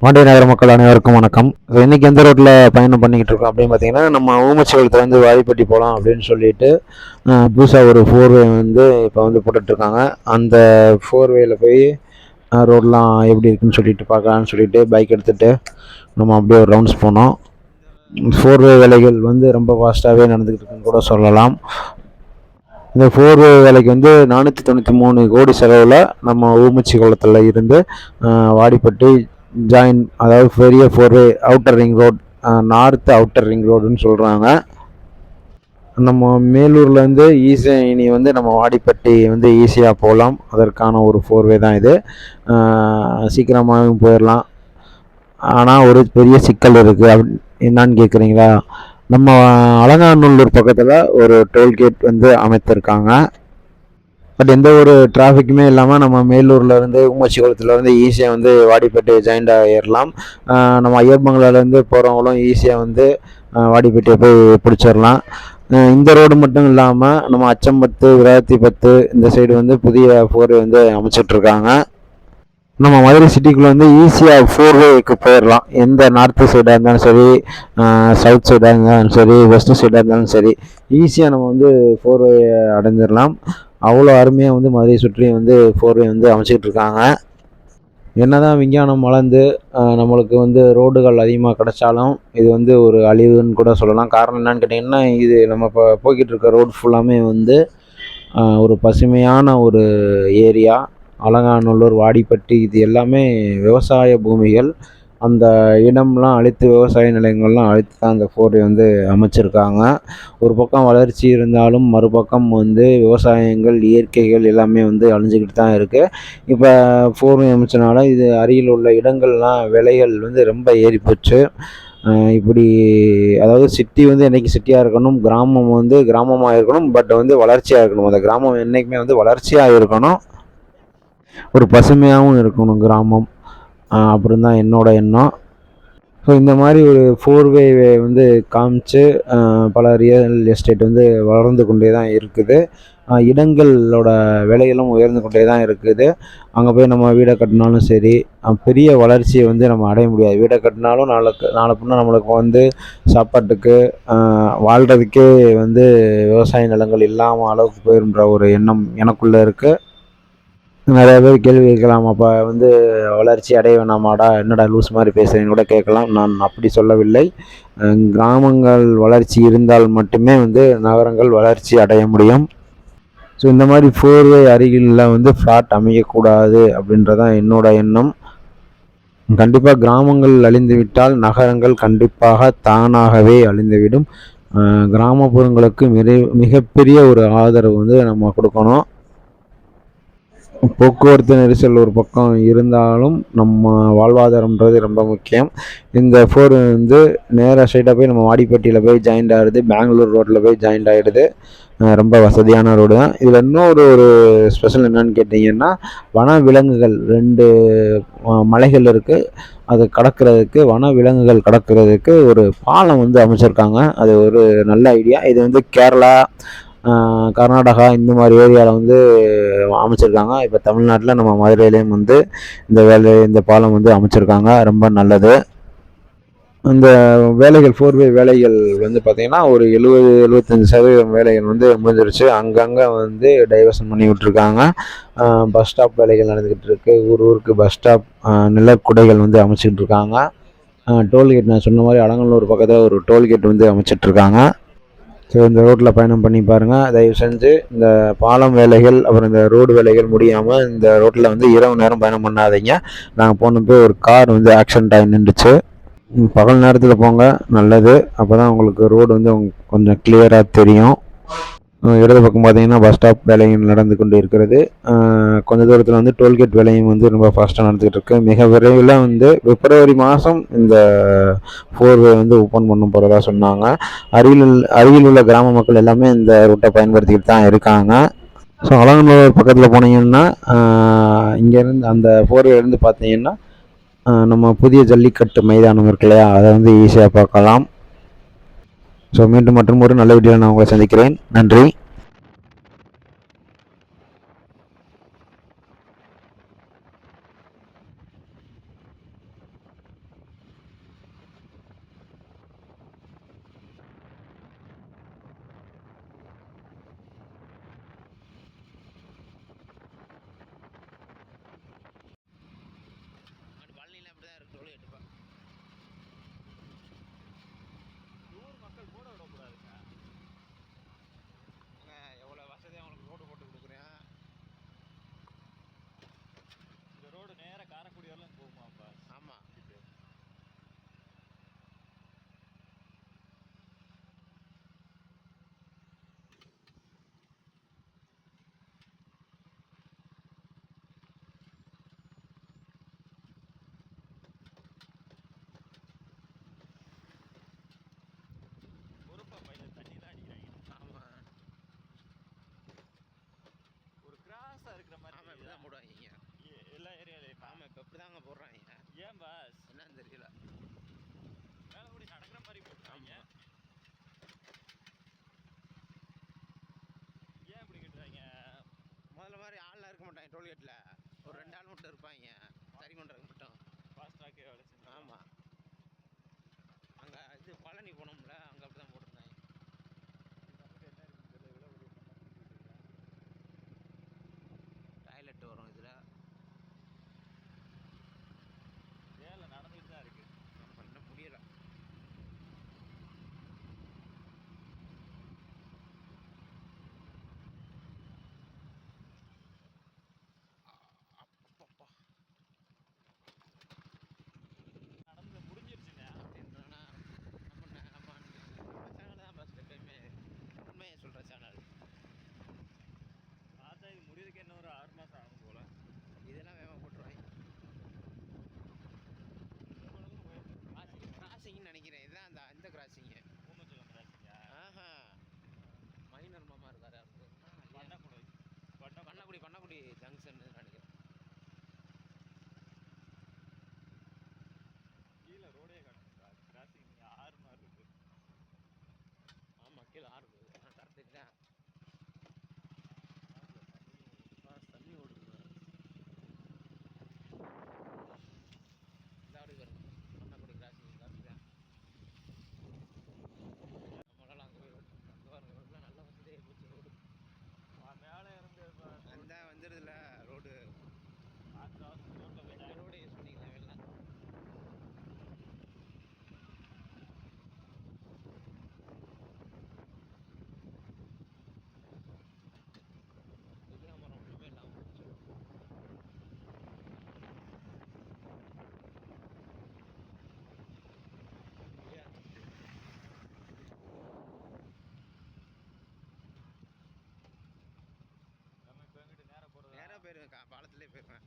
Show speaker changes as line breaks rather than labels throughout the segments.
பாண்டிய நகர மக்கள் அனைவருக்கும் வணக்கம். இன்னைக்கு எந்த ரோட்டில் பயணம் பண்ணிக்கிட்டு இருக்கோம் அப்படின்னு பார்த்தீங்கன்னா, நம்ம ஊமச்சிகுளத்துல வந்து வாடிப்பட்டி போகலாம் அப்படின்னு சொல்லிட்டு புதுசாக ஒரு ஃபோர்வே வந்து இப்போ வந்து போட்டுட்ருக்காங்க. அந்த ஃபோர்வேயில் போய் ரோடெலாம் எப்படி இருக்குன்னு சொல்லிட்டு பார்க்கலான்னு சொல்லிட்டு பைக் எடுத்துகிட்டு நம்ம அப்படியே ஒரு ரவுண்ட்ஸ் போனோம். ஃபோர்வே வேலைகள் வந்து ரொம்ப ஃபாஸ்ட்டாகவே நடந்துக்கிட்டு இருக்குன்னு கூட சொல்லலாம். இந்த ஃபோர்வே வேலைக்கு வந்து 493 கோடி செலவில் நம்ம ஊமச்சி குளத்தில் இருந்து வாடிப்பட்டி ஜாயின், அதாவது பெரிய four way outer ring road, north outer ring ரோடுன்னு சொல்கிறாங்க. நம்ம மேலூர்லேருந்து ஈஸியாக இனி வந்து நம்ம வாடிப்பட்டி வந்து ஈஸியாக போகலாம். அதற்கான ஒரு ஃபோர்வே தான் இது. சீக்கிரமாகவும் போயிடலாம். ஆனால் ஒரு பெரிய சிக்கல் இருக்குது. என்னான்னு கேட்குறீங்களா? நம்ம அலங்காநல்லூர் பக்கத்தில் ஒரு டோல்கேட் வந்து அமைத்திருக்காங்க. பட் எந்த ஒரு டிராஃபிக்குமே இல்லாமல் நம்ம மேலூர்லேருந்து ஊமச்சிகுளத்துலேருந்து ஈஸியாக வந்து வாடிப்பேட்டை ஜாயிண்ட் ஆகிடலாம். நம்ம ஐயப்பங்களாலேருந்து போகிறவங்களும் ஈஸியாக வந்து வாடிப்பேட்டையை போய் பிடிச்சிடலாம். இந்த ரோடு மட்டும் இல்லாமல் நம்ம அச்சம்பத்து, விராத்திபத்து இந்த சைடு வந்து புதிய ஃபோர்வே வந்து அமைச்சிட்ருக்காங்க. நம்ம மதுரை சிட்டிக்குள்ளே வந்து ஈஸியாக ஃபோர்வேக்கு போயிடலாம். எந்த நார்த்து சைடாக இருந்தாலும் சரி, சவுத் சைடாக இருந்தாலும் சரி, வெஸ்ட் சைடாக இருந்தாலும் சரி, ஈஸியாக நம்ம வந்து ஃபோர்வே அடைஞ்சிடலாம். அவ்வளோ அருமையாக வந்து மதுரையை சுற்றி வந்து ஃபோர்வே வந்து அமைச்சிக்கிட்டு இருக்காங்க. என்னதான் விஞ்ஞானம் வளர்ந்து நம்மளுக்கு வந்து ரோடுகள் அதிகமாக கிடைச்சாலும் இது வந்து ஒரு அழிவுன்னு கூட சொல்லலாம். காரணம் என்னன்னு கேட்டிங்கன்னா, இது நம்ம இப்போ போய்கிட்டு இருக்க ரோடு ஃபுல்லாமே வந்து ஒரு பசுமையான ஒரு ஏரியா. அலங்காநல்லூர், வாடிப்பட்டி இது எல்லாமே விவசாய பூமிகள். அந்த இடம்லாம் அழித்து, விவசாய நிலையங்கள்லாம் அழித்து தான் அந்த ஃபோர்வே வந்து அமைச்சிருக்காங்க. ஒரு பக்கம் வளர்ச்சி இருந்தாலும் மறுபக்கம் வந்து விவசாயங்கள், இயற்கைகள் எல்லாமே வந்து அழிஞ்சிக்கிட்டு தான் இருக்குது. இப்போ ஃபோர்வே அமைச்சனால இது அருகில் உள்ள இடங்கள்லாம் விலைகள் வந்து ரொம்ப ஏறி போச்சு. இப்படி, அதாவது சிட்டி வந்து என்றைக்கு சிட்டியாக இருக்கணும், கிராமம் வந்து கிராமமாக இருக்கணும், பட் வந்து வளர்ச்சியாக இருக்கணும். அந்த கிராமம் என்றைக்குமே வந்து வளர்ச்சியாக இருக்கணும், ஒரு பசுமையாகவும் இருக்கணும் கிராமம். அப்படின்னு தான் என்னோட எண்ணம். ஸோ இந்த மாதிரி ஒரு ஃபோர்வே வந்து காமிச்சு பல ரியல் எஸ்டேட் வந்து வளர்ந்து கொண்டே தான் இருக்குது. இடங்களோட விலைகளும் உயர்ந்து கொண்டே தான் இருக்குது. அங்கே போய் நம்ம வீடை கட்டினாலும் சரி, பெரிய வளர்ச்சியை வந்து நம்ம அடைய முடியாது. வீடை கட்டினாலும் நாளை பின்ன நம்மளுக்கு வந்து சாப்பாட்டுக்கு, வாழ்கிறதுக்கே வந்து விவசாய நிலங்கள் இல்லாமல் அளவுக்கு போயிருன்ற ஒரு எண்ணம் எனக்குள்ளே இருக்குது. நிறைய பேர் கேள்வி கேட்கலாம், அப்போ வந்து வளர்ச்சி அடைய வேணாமாடா, என்னடா லூஸ் மாதிரி பேசுகிறேன்னு கூட கேட்கலாம். நான் அப்படி சொல்லவில்லை. கிராமங்கள் வளர்ச்சி இருந்தால் மட்டுமே வந்து நகரங்கள் வளர்ச்சி அடைய முடியும். ஸோ இந்த மாதிரி ஃபோர்வே அருகில் வந்து ஃப்ளாட் அமைக்கக்கூடாது அப்படின்றதான் என்னோட எண்ணம். கண்டிப்பாக கிராமங்கள் அழிந்து விட்டால் நகரங்கள் கண்டிப்பாக தானாகவே அழிந்துவிடும். கிராமப்புறங்களுக்கு மிகப்பெரிய ஒரு ஆதரவு வந்து நம்ம கொடுக்கணும். போக்குவரத்து நெரிசல் ஒரு பக்கம் இருந்தாலும் நம்ம வாழ்வாதாரம்ன்றது ரொம்ப முக்கியம். இந்த ஃபோர் வந்து நேராக ஸ்ட்ரைட்டாக போய் நம்ம வாடிப்பட்டியில் போய் ஜாயிண்ட் ஆகிடுது, பெங்களூர் ரோட்டில் போய் ஜாயிண்ட் ஆகிடுது. ரொம்ப வசதியான ரோடு தான். இதில் இன்னொரு ஒரு ஸ்பெஷல் என்னன்னு கேட்டிங்கன்னா, வன விலங்குகள் 2 மலைகள் இருக்குது. அது கடக்கிறதுக்கு, வன விலங்குகள் கடக்கிறதுக்கு ஒரு பாலம் வந்து அமைச்சிருக்காங்க. அது ஒரு நல்ல ஐடியா. இது வந்து கேரளா, கர்நாடகா இந்த மாதிரி ஏரியாவில் வந்து அமைச்சிருக்காங்க. இப்போ தமிழ்நாட்டில் நம்ம மதுரையிலையும் வந்து இந்த பாலம் வந்து அமைச்சிருக்காங்க. ரொம்ப நல்லது. இந்த வேலைகள், ஃபோர்வே வேலைகள் வந்து பார்த்திங்கன்னா ஒரு 70-75% வேலைகள் வந்து முடிஞ்சிருச்சு. அங்கங்கே வந்து டைவர்ஷன் பண்ணி விட்டுருக்காங்க. பஸ் ஸ்டாப் வேலைகள் நடந்துக்கிட்டு இருக்குது. ஊருக்கு பஸ் ஸ்டாப், நிலக்குடைகள் வந்து அமைச்சிக்கிட்டு இருக்காங்க. டோல்கேட், நான் சொன்ன மாதிரி அலங்கநல்லூர் பக்கத்தில் ஒரு டோல்கேட் வந்து அமைச்சிட்ருக்காங்க. ஸோ இந்த ரோட்டில் பயணம் பண்ணி பாருங்கள். தயவு செஞ்சு இந்த பாலம் வேலைகள், அப்புறம் இந்த ரோடு வேலைகள் முடியாமல் இந்த ரோட்டில் வந்து இரவு நேரம் பயணம் பண்ணாதீங்க. நாங்கள் போனப்போ ஒரு கார் வந்து ஆக்சிடென்ட் ஆகி நின்றுச்சு. பகல் நேரத்தில் போங்க, நல்லது. அப்போ தான் உங்களுக்கு ரோடு வந்து கொஞ்சம் கிளியராக தெரியும். இடது பக்கம் பார்த்தீங்கன்னா பஸ் ஸ்டாப் வேலையும் நடந்து கொண்டு இருக்கிறது. கொஞ்சம் தூரத்தில் வந்து டோல்கேட் வேலையும் வந்து ரொம்ப ஃபாஸ்ட்டாக நடந்துகிட்டு இருக்குது. மிக விரைவில் வந்து பிப்ரவரி மாதம் இந்த ஃபோர்வே வந்து ஓப்பன் பண்ண போகிறதா சொன்னாங்க. அருகில் உள்ள கிராம மக்கள் எல்லாமே இந்த ரூட்டை பயன்படுத்திக்கிட்டு தான் இருக்காங்க. ஸோ அலங்கநல்லூர் பக்கத்தில் போனீங்கன்னா, இங்கேருந்து அந்த ஃபோர்வேலேருந்து பார்த்தீங்கன்னா நம்ம புதிய ஜல்லிக்கட்டு மைதானம் இருக்கு இல்லையா, அதை வந்து ஈஸியாக பார்க்கலாம். ஸோ மீண்டும் மற்றும் ஒரு நல்ல வீடியோவில் நான் உங்களை சந்திக்கிறேன். நன்றி. அப்படிதாங்க போடுறாங்க.
ஏன் பாஸ்
என்னன்னு தெரியல.
மேலே கூடி நடக்கிற மாதிரி போட்டுறாங்க. ஏன் இப்படி கட்டுறாங்க?
முதல்ல மாதிரி ஆள்லாம் இருக்க மாட்டாங்க டோல்கேட்டில். ஒரு 2 ஆள் மட்டும் இருப்பாங்க சரி பண்ணுறதுக்கு மட்டும்.
ஃபாஸ்ட்ராக்கே வேலை செஞ்சு.
ஆமாம். அங்கே இது பழனி போனோம்ல, அங்கே அப்படி தான் போட்டிருந்தாங்க. டாய்லெட் வரும் இதில்.
வேலை நடந்துகிட்டு தான் இருக்குது.
நம்ம இன்னும் முடியலை. அப்பப்பா
நடந்து முடிஞ்சிருச்சுங்க.
அப்படின்றனா நம்ம சேனல் தான் ஃபஸ்ட் எப்பயுமே உண்மையை சொல்கிற சேனல்.
பார்த்தா இது முடியறதுக்கு இன்னும் ஒரு 6 மாதம் ஆகும் போல்.
இதெல்லாம் வேகமாக போட்டுருவாங்க. கிராசிங்னு நினைக்கிறேன். இதுதான் அந்த இந்த கிராசிங்கு.
பூமச்சலம் கிராசிங்கா?
ஆஹா, மைனர் மாமா இருக்காரு. பண்ணக்குடி ஜங்ஷன் நினைக்கிறேன்.
கீழே ரோடே கிடக்குங்களா? கிராசிங் 6 மாதிரி இருக்கு.
ஆமாம், கீழே 6 இருக்குது. கரெக்டு தான். தண்ணி ஓடுது. இந்த அப்படி வரும் பண்ணக்குடி கிராசிங். கரெக்டு தான். நம்மளால அங்கே போய் அங்கே வர ரோடெலாம் நல்லா வந்துட்டே போச்சு. ரோடு
மேலே இருந்து
அந்த வந்துடுதுல ரோடு.
ரோட்டில்
ரோடு யூஸ் பண்ணிக்கலாம் வெளில. புதிய மரம் ஒன்றுமே இல்லாமல் போச்சு.
நம்ம இப்போ எங்கிட்ட நேராக போகிறது?
நேராக போயிடுவேன், பாலத்துலேயே போயிடுவேன்.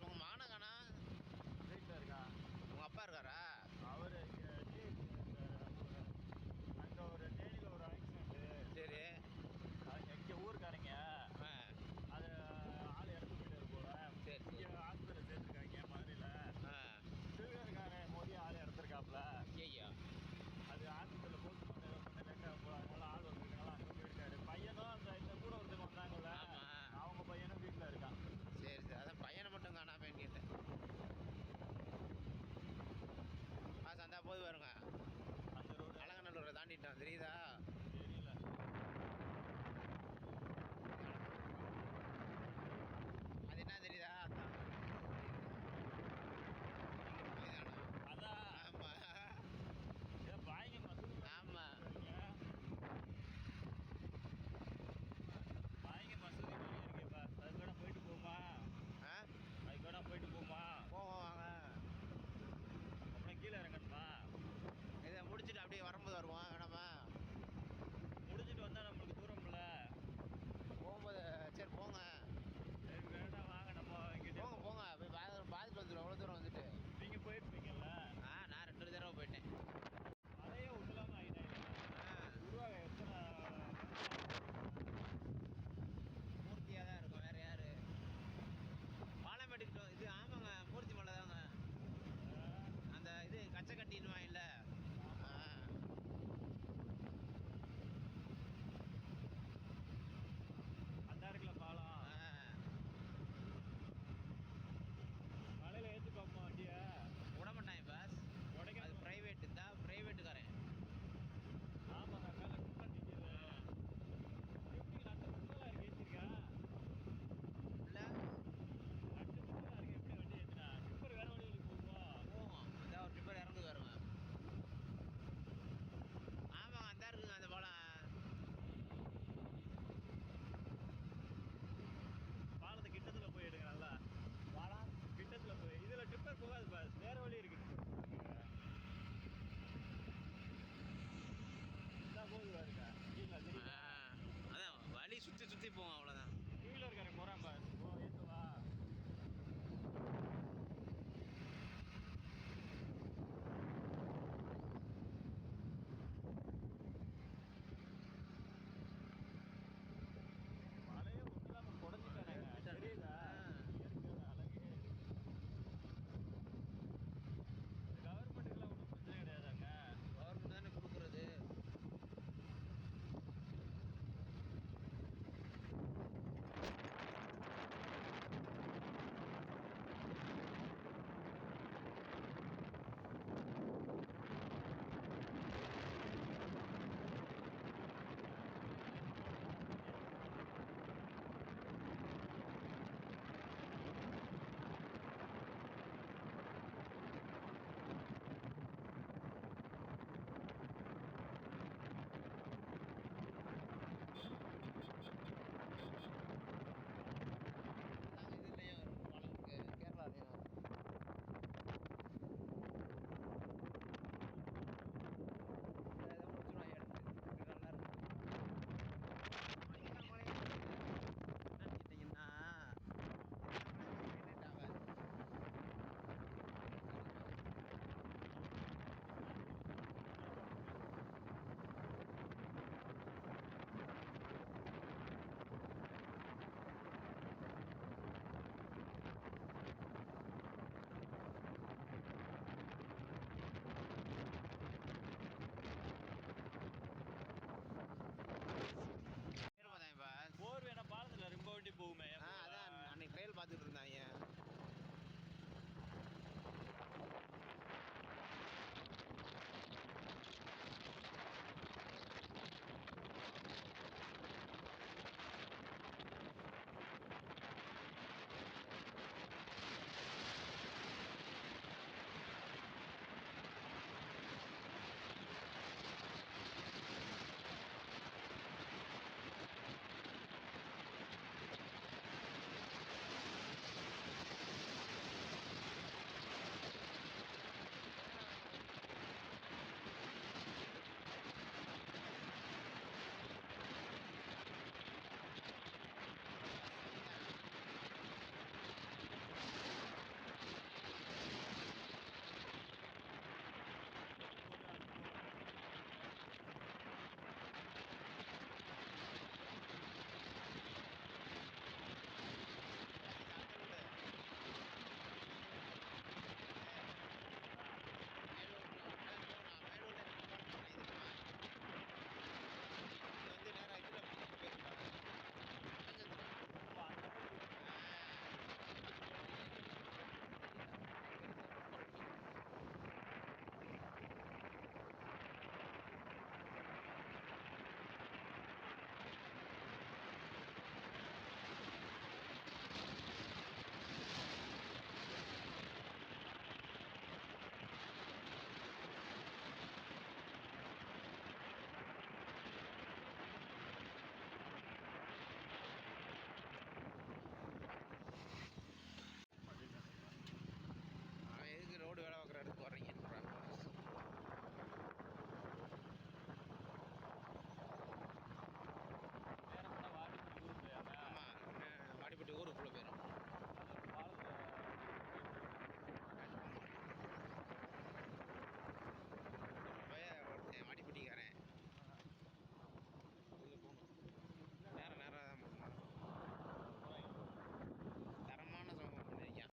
உங்கள் மானகானா
வீட்டில் இருக்கா?
உங்கள் அப்பா இருக்காரா?
அவர் அங்கே ஒரு தேனியில் ஒரு ஆக்சிடென்ட்டு.
சரி.
எங்கள் ஊருக்காரங்க அது ஆள் இறந்து போயிட்டு போல.
சரி.
இங்கே ஹாஸ்பிட்டலில் சேர்த்துருக்காங்க மதுரையில். திருவேற்காரன் மோதி ஆள் இறந்துருக்காப்புல.
ஐயா,
அது ஹாஸ்பிட்டலில் போஸ்ட் பண்ண லேட்டாக போல. அதனால ஆள் வந்திருக்கனால அங்கே போயிருக்காரு. பையனும் இந்த கூட ஒருத்தவங்க வந்தாங்கல்ல, அவங்க பையனும் வீட்டில் இருக்கான்.
சரி சரி. அதான் பையனை மட்டும் காணாமன்னு கேட்டேன். சந்தா போது வருங்க.
அந்த ரோடு
அலங்கநல்லூரை தாண்டிட்டோம் தெரியுதா?